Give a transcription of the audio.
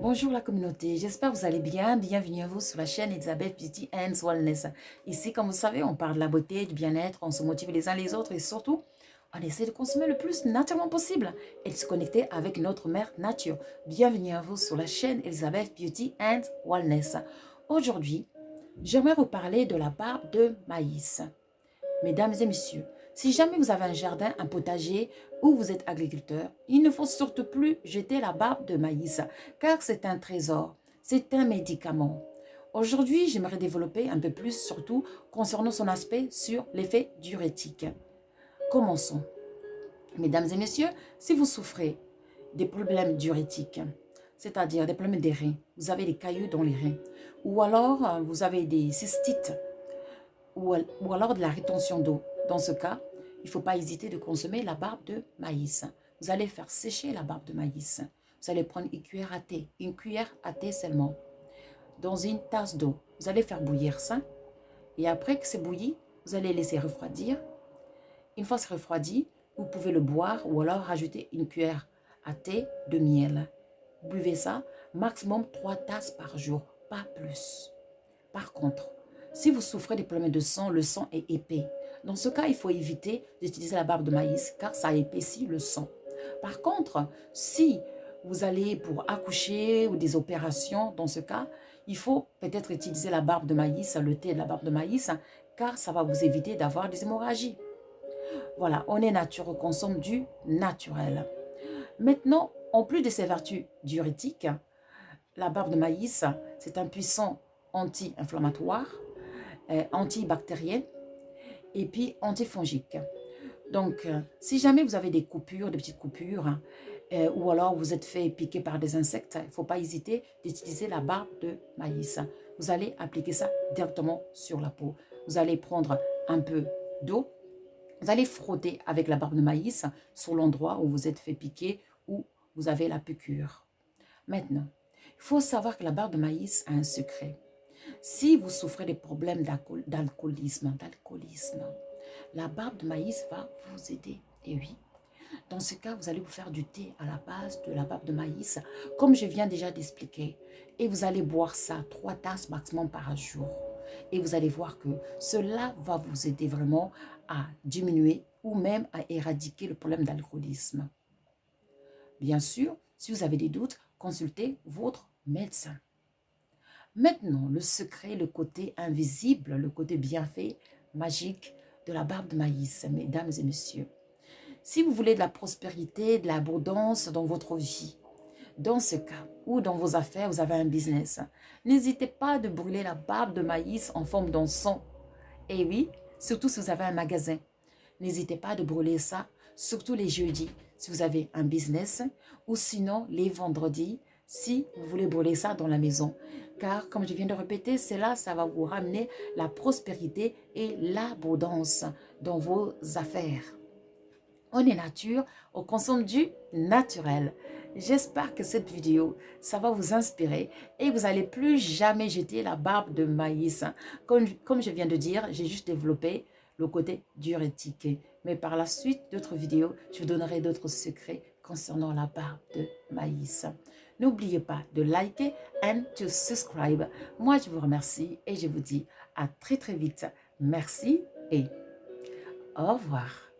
Bonjour la communauté, j'espère que vous allez bien. Bienvenue à vous sur la chaîne Elizabeth Beauty and Wellness. Ici, comme vous savez, on parle de la beauté, du bien-être, on se motive les uns les autres et surtout, on essaie de consommer le plus naturellement possible et de se connecter avec notre mère nature. Bienvenue à vous sur la chaîne Elizabeth Beauty and Wellness. Aujourd'hui, j'aimerais vous parler de la barbe de maïs. Mesdames et messieurs, si jamais vous avez un jardin, un potager ou vous êtes agriculteur, il ne faut surtout plus jeter la barbe de maïs car c'est un trésor, c'est un médicament. Aujourd'hui, j'aimerais développer un peu plus surtout concernant son aspect sur l'effet diurétique. Commençons. Mesdames et messieurs, si vous souffrez des problèmes diurétiques, c'est-à-dire des problèmes des reins, vous avez des cailloux dans les reins, ou alors vous avez des cystites, ou alors de la rétention d'eau. Dans ce cas, il ne faut pas hésiter de consommer la barbe de maïs. Vous allez faire sécher la barbe de maïs. Vous allez prendre une cuillère à thé seulement, dans une tasse d'eau. Vous allez faire bouillir ça. Et après que c'est bouilli, vous allez laisser refroidir. Une fois c'est refroidi, vous pouvez le boire ou alors rajouter une cuillère à thé de miel. Buvez ça, maximum 3 tasses par jour, pas plus. Par contre, si vous souffrez des problèmes de sang, le sang est épais. Dans ce cas, il faut éviter d'utiliser la barbe de maïs car ça épaissit le sang. Par contre, si vous allez pour accoucher ou des opérations, dans ce cas, il faut peut-être utiliser la barbe de maïs, le thé de la barbe de maïs, car ça va vous éviter d'avoir des hémorragies. Voilà, on est nature, on consomme du naturel. Maintenant, en plus de ses vertus diurétiques, la barbe de maïs, c'est un puissant anti-inflammatoire, antibactérien et puis antifongique. Donc, si jamais vous avez des coupures, des petites coupures, ou alors vous êtes fait piquer par des insectes, il ne faut pas hésiter d'utiliser la barbe de maïs. Vous allez appliquer ça directement sur la peau. Vous allez prendre un peu d'eau, vous allez frotter avec la barbe de maïs sur l'endroit où vous êtes fait piquer ou vous avez la piqûre. Maintenant, il faut savoir que la barbe de maïs a un secret. Si vous souffrez des problèmes d'alcoolisme, la barbe de maïs va vous aider. Et oui, dans ce cas, vous allez vous faire du thé à la base de la barbe de maïs, comme je viens déjà d'expliquer. Et vous allez boire ça 3 tasses maximum par jour. Et vous allez voir que cela va vous aider vraiment à diminuer ou même à éradiquer le problème d'alcoolisme. Bien sûr, si vous avez des doutes, consultez votre médecin. Maintenant, le secret, le côté invisible, le côté bienfait, magique de la barbe de maïs, mesdames et messieurs. Si vous voulez de la prospérité, de l'abondance dans votre vie, dans ce cas, ou dans vos affaires, vous avez un business, n'hésitez pas de brûler la barbe de maïs en forme d'encens. Et oui, surtout si vous avez un magasin, n'hésitez pas de brûler ça, surtout les jeudis, si vous avez un business, ou sinon les vendredis, si vous voulez brûler ça dans la maison. Car, comme je viens de répéter, cela, ça va vous ramener la prospérité et l'abondance dans vos affaires. On est nature, on consomme du naturel. J'espère que cette vidéo, ça va vous inspirer et vous n'allez plus jamais jeter la barbe de maïs. Comme je viens de dire, j'ai juste développé le côté diurétique. Mais par la suite d'autres vidéos, je vous donnerai d'autres secrets concernant la barbe de maïs. N'oubliez pas de liker and to subscribe. Moi, je vous remercie et je vous dis à très très vite. Merci et au revoir.